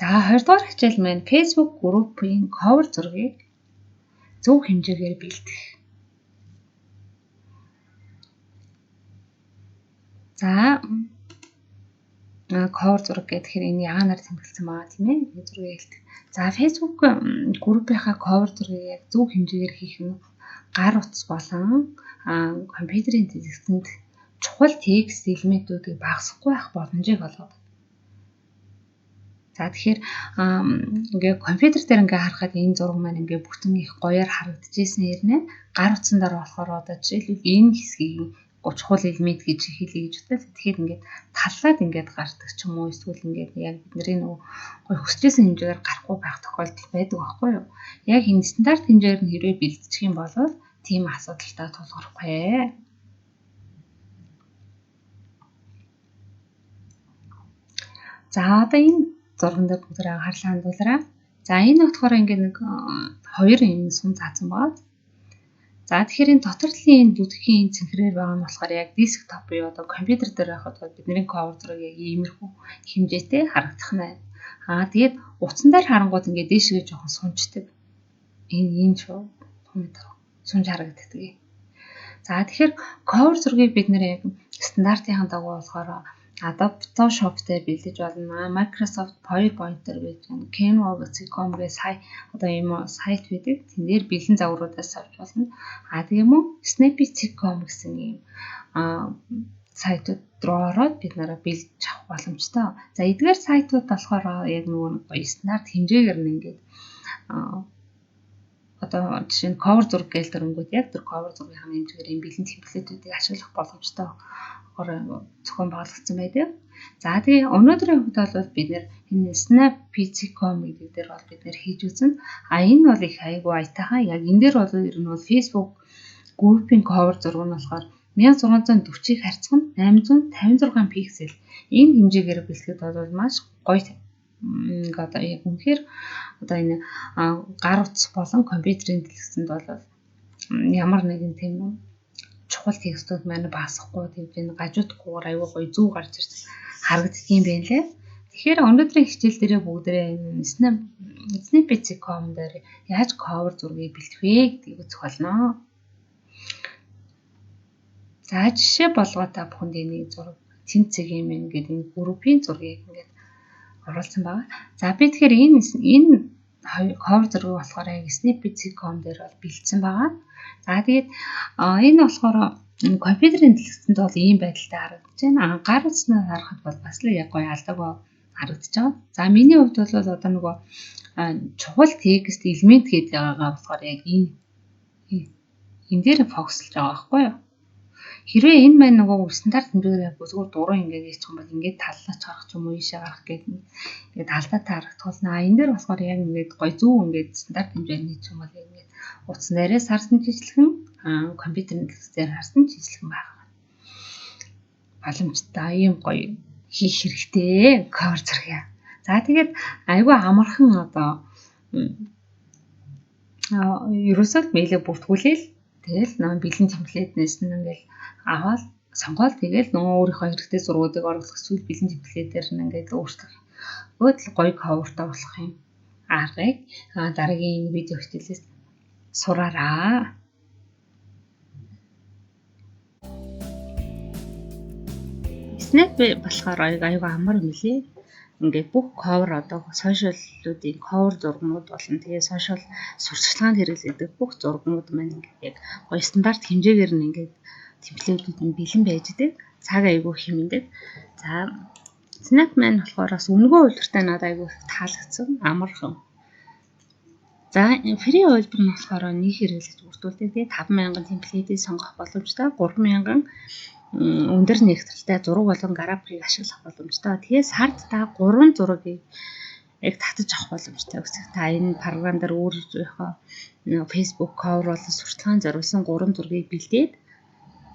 За 20 дугаар хичээл маань Facebook группийн cover зургийг зөв хэмжээгээр бэлдэх. За cover зураг гэхээр энэ яанаар тэмдэглэсэн байгаа тийм ээ. Энэ зургийг хэлдэг. За Facebook группийнхаа cover зургийг яг зөв хэмжээгээр хийх нь гар утас болон компьютерийн дэлгэцэнд чухал текст элементүүдийг багасгахгүй байх боломжийг олгодог. За тэгэхээр ингээ компьютер дээр ингээ харахад энэ зураг маань ингээ бүтэн их гоёор харагдчихсэн хэрнээ гар утсандаар болохоор одоо жишээлбэл энэ хэсгийг чухал элемент гэж хэлье гэж бодлоо. Тэгэхээр ингээд таллаад ингээд гардаг ч юм уу эсвэл ингээд яг бидний нөгөө гой хүсчихсэн хэмжээгээр гарахгүй байх тохиолдол байдаг байхгүй юу? Яг энэ стандарт хэмжээгээр нь хэрвээ бэлдчих юм бол тийм асуудалтай тулгархгүй. За одоо энэ зурган дээр бүгд анхаарлаа хандуулаарай. За энэ болохоор ингээд нэг хоёр юм сум заасан байгаа. За тэгэхээр энэ дотор талын энэ бүдгийн цэнхрээр байгаа нь болохоор яг десктоп буюу одоо компьютер дээр байхад бидний cover зураг яг иймэрхүү хэмжээтэй харагдах нь. Тэгээд утсан дээр харангууд ингээд дээшгээ жоохон сунждаг. Энэ шүү. Сунж харагддаг. За тэгэхээр cover зургийг бид нэр яг стандартын дагуу болохоор Adobe Photoshop-тэй бэлдэж болно. Microsoft PowerPoint дээр бэлдэж байна. Canva.com гэх сайт байдаг. Тэн дээр бэлэн загваруудаас авч болно. Тийм үү? Snappy.com гэсэн ийм сайтууд руу ороод бид нараа бэлдэж авах боломжтой. За эдгээр сайтууд болохоор яг нөгөө стандарт хэмжээгээр нь ингээд одоо жишээ нь cover зураг гээл дөрөнгүүд яг тэр cover зургийн хэмжээгээр ийм бэлэн темплейтүүдийг ашиглах боломжтой зохион байгуулагдсан байдаг. За тэгээ өнөөдрийн хувьд бол бид нэр энэ Snappy.com гэдэг дээр бол бид нэр хийж үзнэ. Энэ бол их айгүй аятайхан. Яг энэ дээр бол ер нь бол Facebook группийн cover зураг нь болохоор 1640-ийг харьцах нь 856 пиксел. Энэ хэмжээгээр бэлтгэхэд бол маш гоё. Одоо яг үнэхээр одоо энэ гар утас болон компьютерийн дэлгэцэнд бол ямар нэгэн тийм чухал текстүүд маань багасахгүй тийм гажуудахгүйгээр аюул гоё зүг гарч ирж харагддаг юм байна лээ. Тэгэхээр өнөөдрийн хичээл дээр бүгдээ Snappy.com дээр яаж cover зургийг бэлтгэх вэ гэдгийг үзэх болно. За жишээ болгоо та бүхэнд энийг зураг тэмцэг юм ингээд энэ группийн зургийг ингээд оруулсан байгаа. За би тэгэхээр энэ cover зургийг болохоор яг Snappy.com дээр бол бэлдсэн байгаа. За тэгээд энэ болохоор компьютерийн дэлгэцэнд бол ийм байдалтай харагдаж байна. Гар утаснаас харахад бол бас л яг гоё алдаагүй харагдаж байгаа. За миний хувьд бол одоо нөгөө чухал текст элемент гэдэг байгаагаа болохоор яг энэ дээр фокуслж байгаа байхгүй юу? Хэрвээ энэ маань нөгөө стандарт хэмжээгээр яг зүгээр дуруу ингээд хийчих юм бол ингээд таллаач гарах ч юм уу ийшээ гарах гэдэг ингээд алдаатай харагдах болно. Энэ дээр болохоор яг ингээд гоё зүг ингээд стандарт хэмжээгээр хийчих юм бол ингээд утсан дээрээс харсан жижигхэн компьютерийн дэлгэцээр харсан жижигхэн байх боломжтой юм гоё хийх хэрэгтэй cover зургийг. За тэгээд айгүй амархан одоо ерөөсөө мэйлээ бүртгүүлээл тэгэл бэлэн темплейтнээс нь ингээл аваад сонгоод тэгэл нөгөө өөрийнхөө хэрэгтэй зургуудыг оруулах зүйл бэлэн темплейтээр нь ингээд өөрчлөх. Өөдөл гоё coverтай болох юм. Аргыг дараагийн видео хичээлээс сураараа. Snappy болохоор аюу амар юм лээ. Ингээд бүх cover одоо сошиаллуудын cover зургууд болон тэгээ сошиал сурталчилгаанд хэрэглэдэг бүх зургууд маань ингээд яг гоё стандарт хэмжээгээр нь ингээд темплейтүүд нь бэлэн байж идэг. Цаг аюу хэмнэдэг. За Snap маань болохоор бас өнгөө үйлдвэртэй надад аюу таалагдсан амархан. За фри үйлдвэр нь болохоор нэг хэрэглэж бүрдүүлдэг. Тэгээ 5,000 темплейтийг сонгох боломжтой. 3,000 өндөр нэгтрэлтэй зураг болон графикийг ашиглах боломжтой. Тэгээ сард та 3 зургийг яг татаж авах боломжтой гэсэн. Та энэ програм дээр өөрийнхөө Facebook cover болон сурталчилгаанд зориулсан 3 зургийг бэлдээд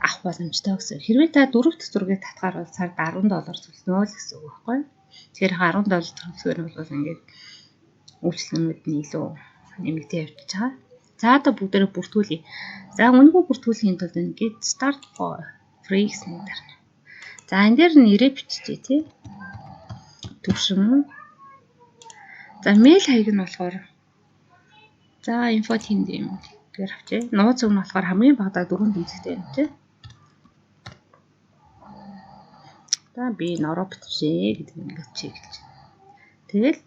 авах боломжтой гэсэн. Хэрвээ та 4 дахь зургийг татгаар бол сард $10 төлнө л гэсэн үг байхгүй. Тэгэхээр $10 төлөхөөр бол ингээд үйлчлэгчид нь илүү нэмэгдээ явж байгаа. За одоо бүгдээрээ бүртгүүлье. За үнэгүй бүртгүүлэхийн тулд ингээд start for free гэсэн дарна. За энэ дээр нэрээ биччихье тий. Төвшин За мэйл хаяг нь болохоор за info team гэр авчээ. Нууц үг нь болохоор хамгийн багадаа 4 тэмцэгтэй юм тий. За би нороо бичээ гэдэг ингээд чиглэж. Тэгэл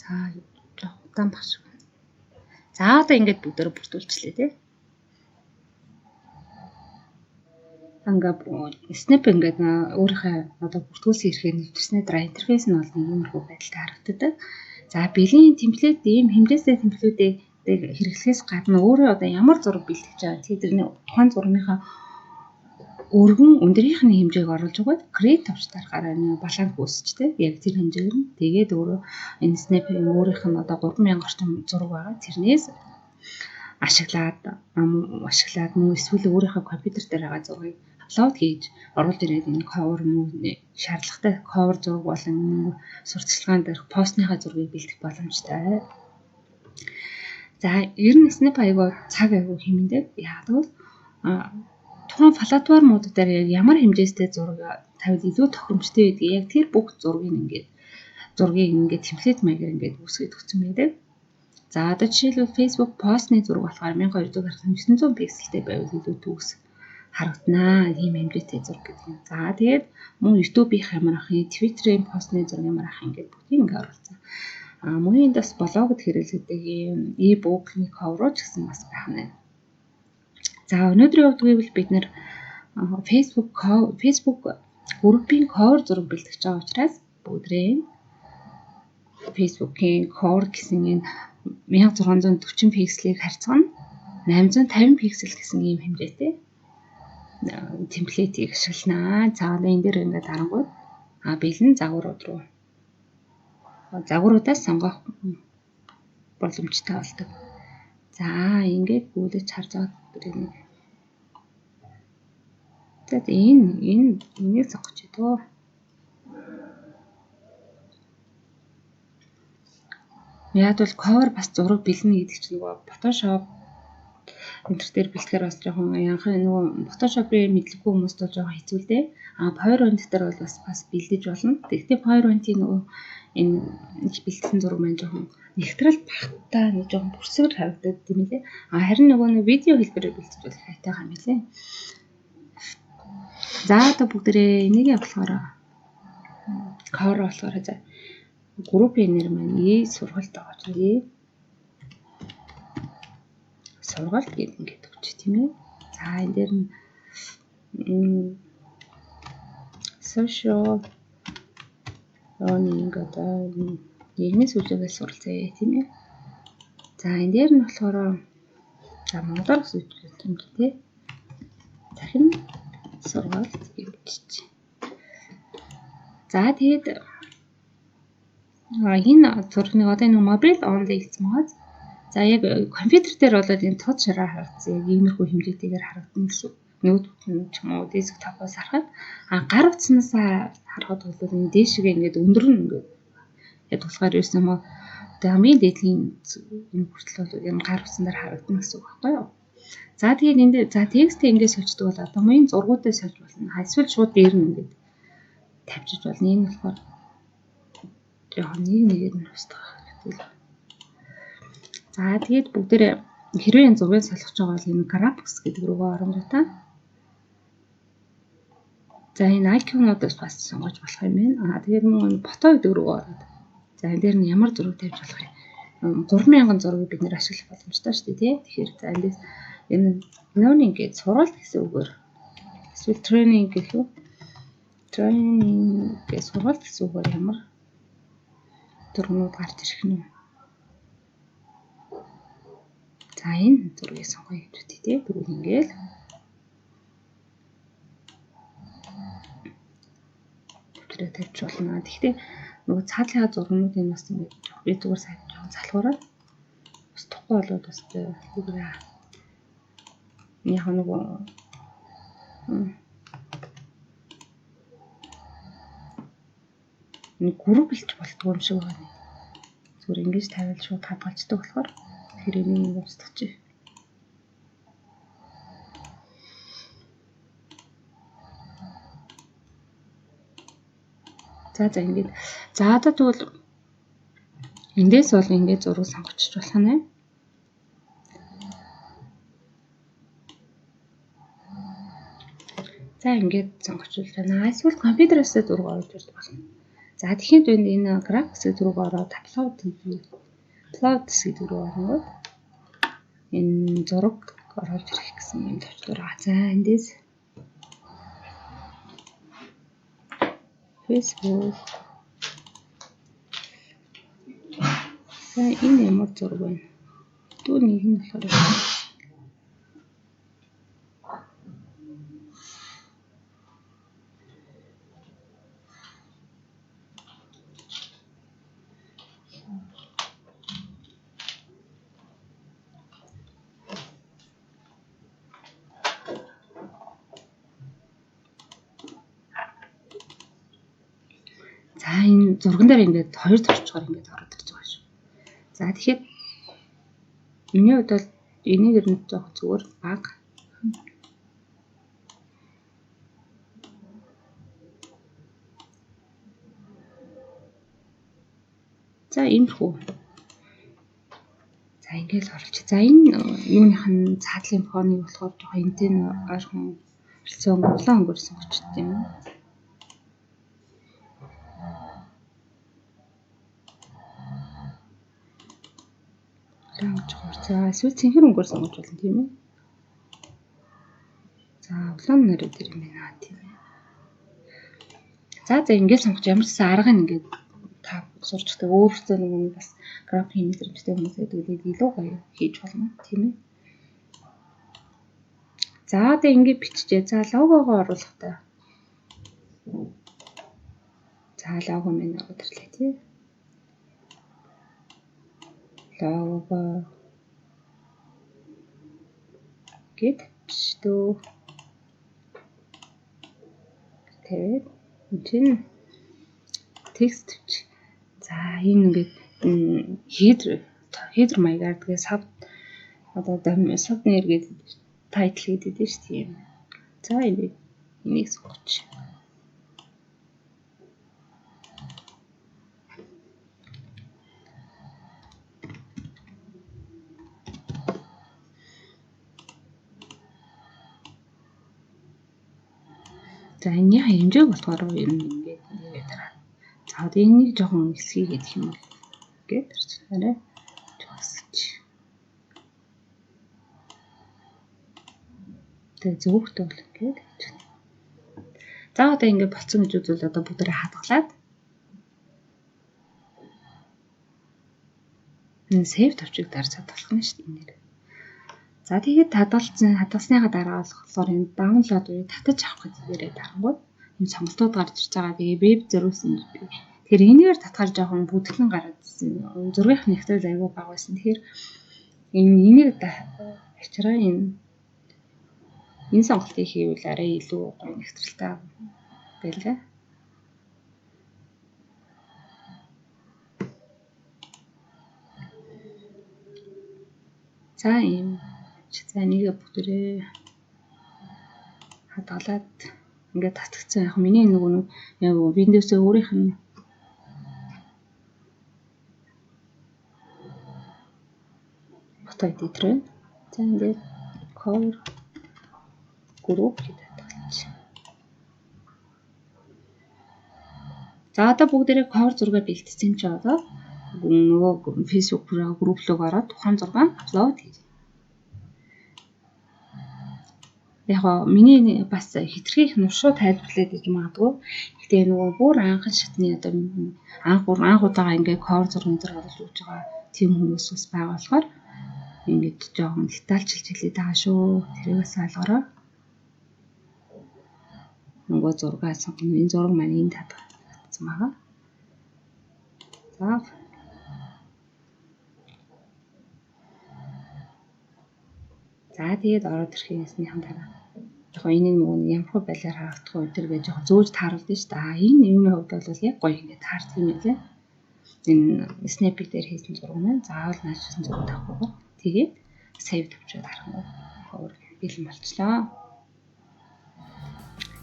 за жоох удаан багш. За одоо ингээд бүгдөө бүрдүүлчихлээ тий. Ингээд Snap ингээд өөрийнхөө одоо бүртгүүлсэн хэрэг нэвтрснээ дараа интерфейс нь бол нэг иймэрхүү байдалтай харагддаг. За бэлгийн темплейт ийм хэмжээстэй темплейүүдийг хэрэглэхээс гадна өөрөө одоо ямар зураг бэлтгэж байгаа тэрний тухайн зургийнхаа өргөн өндөрийнхний хэмжээг оруулж өгөөд create тавчтаар гараа нэг баланс үүсчтэй. Яг тэр хэмжээгээр нь тэгээд өөрөө энэ Snap-ийн өөрийнх нь одоо 3000 орчим зураг байгаа. Тэрнээс ашиглаад мөн эсвэл өөрийнхөө компьютер дээр байгаа зургийг аплод хийж оруулж ирээд энэ cover шаардлагатай cover зураг болон сурталчилгаан дээрх постныхаа зургийг бэлдэх боломжтой. За ер нь Snap аягаа цаг аягүй хэмнэдэг. Яг бол тухайн платформуд дээр яг ямар хэмжээстэй зураг тавил илүү тохиромжтой байдаг. Яг тэр бүх зургийг ингээд темплейт маягаар ингээд үүсгэж өгсөн байдаг. За одоо жишээлбэл Facebook постны зураг болохоор 1200 гаруй 900 пикселтэй байвал илүү төгс харагданаа. Ийм хэмжээтэй зураг гэдэг юм. За тэгээд мөн YouTube-ийн ямар ахын, Twitter-ийн постны зураг ямар ахын ингээд бүгдийг ингээд оруулсан. Мөн энэ бас блогод хэрэглэдэг ийм e-book-ны cover ч гэсэн бас байх нь. За өнөөдрийн хувьд гэвэл бид нэр Facebook группийн cover зураг бэлтгэж байгаа учраас бүгдрээ Facebook-ийн cover гэсэн энэ 1640 пикселийг харьцуулна 850 пиксел гэсэн ийм хэмжээтэй темплейтийг ашиглана. За энэ дээр ингээд харангуй бэлэн загваруудаас сонгох боломжтой болдог. За ингээд бүлэж харж байгаа бүгдийг. За энийг сонгож идөө. Яг бол cover бас зураг бэлнэ гэдэг чинь нөгөө Photoshop энэ төр бэлтгэхээр бас жоохон янхын нөгөө Photoshop-ийн мэдлэггүй хүмүүст бол жоохон хэцүү л дээ. PowerPoint дээр бол бас бэлдэж болно. Тэгэхдээ PowerPoint-ийн нөгөө энэ бэлтгэсэн зураг маань жоохон нэгтрэл багтаа нэг жоохон бүрсгэр харагддаг юм лээ. Харин нөгөө видео хэлбэрээр бэлдэж бол хайтайгаа юм лээ. За одоо бүгдээ энийг болохоор cover болохоор за группийн нэр маань сургалт байгаа ч юм. Сургалт гэдэг өгч тийм ээ. За энэ дээр нь social learning одоо нийгмийн сүлжээгээс суралцъя тийм ээ. За энэ дээр нь болохоор за монголоор сүлжээ юм тий. Дахин сургалт гэж. За тэгээд энэ зургийг одоо нэг мобил онлайн гэсэн байгаа. За яг компьютер дээр бол энэ тод шараар харагдсан. Яг иймэрхүү хэмжээтэйгээр харагдана гэсэн. Ноутбук ч юм уу десктопоос харахад гар утаснасаа харахад бол энэ дээшгээ ингээд өндөр нь ингээд яг тулгаар юусэн юм уу. Тэгээ хамгийн дээдлийн энэ хүртэл бол энэ гар утсан дээр харагдана гэсэн үг байхгүй юу? За тэгээд энэ за текстээ ингээд сольждог бол одоо мөн зургуудаа сольж болно. Эсвэл шууд дээр нь ингээд тавьчих болно. Энэ болохоор яг нэгээр нь устгах хэрэгтэй. За тэгээд бүгдээрээ хэрвээ энэ зургийг солих байгаа бол энэ graphics гэдэг рүүгээ оромжтой. За энэ icon-уудаас бас сонгож болох юм байна. Тэгээд мөн фото гэдэг рүүгээ ороод. За энэ дээр нь ямар зураг тавьж болох юм. 3000 зургийг бид нэр ашиглах боломжтой шүү дээ тий. Тэгэхээр за эндээс энэ learning гэж суралт гэсэн үгээр эсвэл training гэх үү? Training гэж суралт гэсэн үгээр ямар зургууд гарч ирэх нь. За энэ зургийг сонгоё гэж үү тий. Тэгвэл ингээл төвчрээ тавьж болно. Гэхдээ нөгөө цаатлын зургуудын бас ингээд би зүгээр сайд жоохон залхуураад бас тухгүй болоод бас зүгээр яг нөгөө нэг групп билж болтгоо юм шиг байна. Зүгээр ингэж тавиал шууд хадгалцдаг болохоор тэр энийг устгах чи. За ингээд за одоо тэгвэл эндээс бол ингээд зураг сонгочих болох нэ. За ингээд сонгочулж байна. Эсвэл компьютерээс зураг оруулж ирж болно. За тэгэхээр дүнд энэ графикс руу ороод upload гэдэг рүү ороод энэ зураг оруулж ирэх гэсэн юм төвчдөр байгаа. За эндээс Facebook. За энэ ямар зураг байна? Түүнийг нь болохоор за энэ зурган дээр ингээд хоёр төвчгөр ингээд ороод ирж байгаа шүү. За тэгэхээр миний хувьд бол энийг ер нь жоох зүгээр бага. За иймэрхүү. За ингээд оруулж. За энэ юуных нь цаатлын фоны болохоор жоох энтэн ойрхон хэлцэн улаан өнгөрсөн гоцтой юм. За эсвэл цэнхэр өнгөөр сонгож болно тийм ээ. За улаан нарийн дээр юм байна тийм ээ. За ингээд сонгож ямар ч арга ингээд та сурчдаг өөрөөсөө нэг бас график мэдрэмжтэй хүмүүс гэдэг илүү гоё хийж болно тийм ээ. За ингээд биччихээ. За логогоо оруулах та. За лого минь ороод ирлээ тий. Лого гэт бичдөө. Тэгээд энэ текст бич. За энэ ингээд хедер маягаар тэгээ сав одоо савнэр гэдэг тайтл гэдэг нь шүү дээ. За энийг сонгоч. За энэ хэмжээг болохоор ер нь ингээд нэгээд дараа. За одоо энийг жоохон хэсгийг гэх юм бол гээд арай жоосч. Тэгээ зөвхт бол ингээд. За одоо ингээд болцсон гэж үзвэл одоо бүгдээ хадгалаад энэ save төвчийг дарж хадгалах нь шүү дээ энэ. За тэгээд хадгалсныхаа дараа болохоор энэ download уу татаж авах гэдгээрээ дарангууд энэ сонголтууд гарч ирж байгаа. Тэгээ веб зориулсан. Тэгэхээр энэгээр татгаар жоохон бүтгэн гараад ирсэн. Зургийнх нь ихтэй аягүй бага байсан. Тэгэхээр энийг авчираа энэ сонголтыг хийвэл арай илүү гоё нэгтрэлтэй байлаа. За за энийг бүгдээ хадгалаад ингээд татгцсан. Яг миний нөгөө Windows-ийн өөрийнх нь фото эдитер байна. За ингээд cover group гэдэг татгалж. За одоо бүгдээрээ cover зураг бэлтсэн юм чи одоо нөгөө Facebook group руу ороод тухайн зураг аплод хийж. Яг миний бас хитрхийх нуршуу тайлбарлаад гэж магадгүй. Гэхдээ нөгөө бүр анхан шатны одоо анх удаага ингээд cover зургийн дээр оруулж өгч байгаа тийм хүмүүс бас байгаа болохоор ингээд жоохон детальчилж хэлээд байгаа шүү. Тэрийг бас ойлгороо. Нөгөө зургаас энэ зураг маань энд татсан байгаа. За тэгээд ороод ирэхээс дараа яг энийг нөгөө ямар байлаар харагдах вэ тэр гэж жоохон зөөж тааруулдаа шүү дээ. Энэ юуны хувьд бол яг гоё ингээд таардаг юм байлаа. Энэ snap-ик дээр хийсэн зураг маань заавал наашсан зураг тавихгүй. Тэгээд save төвчөөр харах нь бэлэн болчлоо.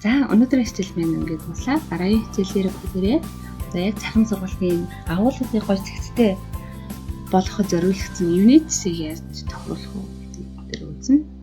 За өнөөдрийн хичээл маань ингээд дуслаа. Дараагийн хичээлээр бүгдээрээ за яг цахим сургалтын агуулгын гол зэгцтэй болгоход зориулагдсан unit-ийг яаж тохируулах вэ гэдэг дээр үзнэ.